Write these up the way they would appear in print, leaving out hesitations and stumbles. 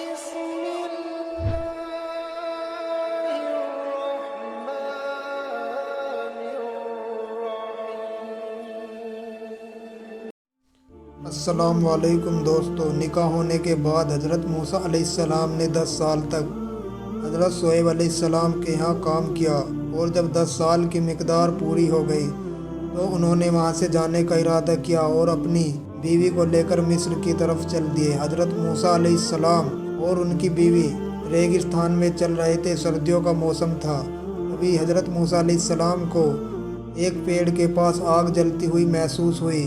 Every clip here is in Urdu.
بسم الله الرحمن الرحیم۔ السلام علیکم دوستو، نکاح ہونے کے بعد حضرت موسیٰ علیہ السلام نے 10 سال تک حضرت شعیب علیہ السلام کے ہاں کام کیا، اور جب 10 سال کی مقدار پوری ہو گئی تو انہوں نے وہاں سے جانے کا ارادہ کیا اور اپنی بیوی کو لے کر مصر کی طرف چل دیے۔ حضرت موسیٰ علیہ السلام اور ان کی بیوی ریگستان میں چل رہے تھے، سردیوں کا موسم تھا۔ ابھی حضرت موسیٰ علیہ السلام کو ایک پیڑ کے پاس آگ جلتی ہوئی محسوس ہوئی۔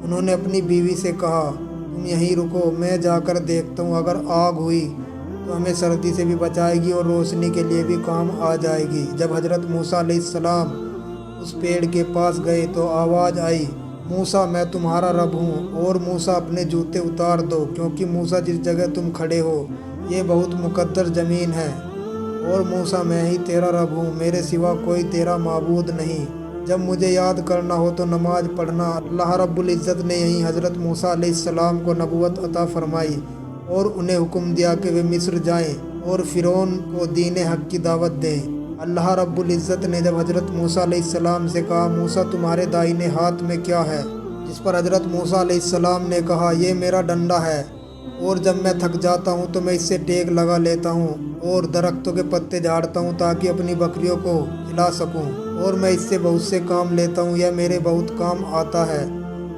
انہوں نے اپنی بیوی سے کہا، تم یہیں رکو، میں جا کر دیکھتا ہوں، اگر آگ ہوئی تو ہمیں سردی سے بھی بچائے گی اور روشنی کے لیے بھی کام آ جائے گی۔ جب حضرت موسیٰ علیہ السلام اس پیڑ کے پاس گئے تو آواز آئی، موسیٰ میں تمہارا رب ہوں، اور موسیٰ اپنے جوتے اتار دو، کیونکہ موسیٰ جس جگہ تم کھڑے ہو یہ بہت مقدس زمین ہے، اور موسیٰ میں ہی تیرا رب ہوں، میرے سوا کوئی تیرا معبود نہیں۔ جب مجھے یاد کرنا ہو تو نماز پڑھنا۔ اللہ رب العزت نے یہیں حضرت موسیٰ علیہ السلام کو نبوت عطا فرمائی اور انہیں حکم دیا کہ وہ مصر جائیں اور فرعون کو دین حق کی دعوت دیں۔ اللہ رب العزت نے جب حضرت موسیٰ علیہ السلام سے کہا، موسیٰ تمہارے دائیں ہاتھ میں کیا ہے؟ جس پر حضرت موسیٰ علیہ السلام نے کہا، یہ میرا ڈنڈا ہے، اور جب میں تھک جاتا ہوں تو میں اس سے ٹیک لگا لیتا ہوں اور درختوں کے پتے جھاڑتا ہوں تاکہ اپنی بکریوں کو کھلا سکوں، اور میں اس سے بہت سے کام لیتا ہوں، یہ میرے بہت کام آتا ہے۔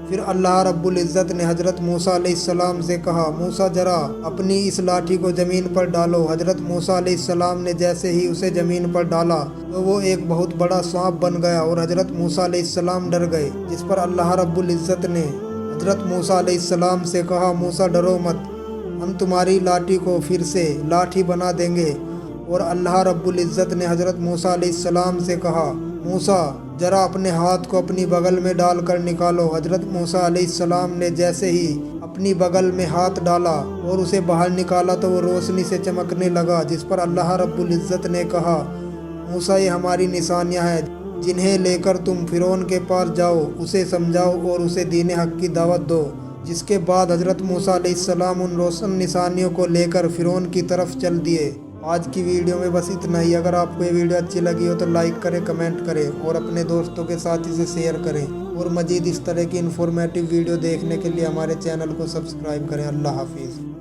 پھر اللہ رب العزت نے حضرت موسیٰ علیہ السلام سے کہا، موسیٰ ذرا اپنی اس لاٹھی کو زمین پر ڈالو۔ حضرت موسیٰ علیہ السلام نے جیسے ہی اسے زمین پر ڈالا تو وہ ایک بہت بڑا سانپ بن گیا، اور حضرت موسیٰ علیہ السلام ڈر گئے۔ جس پر اللہ رب العزت نے حضرت موسیٰ علیہ السلام سے کہا، موسیٰ ڈرو مت، ہم تمہاری لاٹھی کو پھر سے لاٹھی بنا دیں گے۔ اور اللہ رب العزت نے حضرت موسیٰ علیہ السلام سے کہا، موسیٰ ذرا اپنے ہاتھ کو اپنی بغل میں ڈال کر نکالو۔ حضرت موسیٰ علیہ السلام نے جیسے ہی اپنی بغل میں ہاتھ ڈالا اور اسے باہر نکالا تو وہ روشنی سے چمکنے لگا۔ جس پر اللہ رب العزت نے کہا، موسیٰ یہ ہماری نشانیاں ہیں جنہیں لے کر تم فرعون کے پاس جاؤ، اسے سمجھاؤ اور اسے دین حق کی دعوت دو۔ جس کے بعد حضرت موسیٰ علیہ السلام ان روشن نشانیوں کو لے کر فرعون کی طرف چل دیے۔ آج کی ویڈیو میں بس اتنا ہی۔ اگر آپ کو یہ ویڈیو اچھی لگی ہو تو لائک کریں، کمنٹ کریں اور اپنے دوستوں کے ساتھ اسے شیئر کریں، اور مزید اس طرح کی انفارمیٹیو ویڈیو دیکھنے کے لیے ہمارے چینل کو سبسکرائب کریں۔ اللہ حافظ۔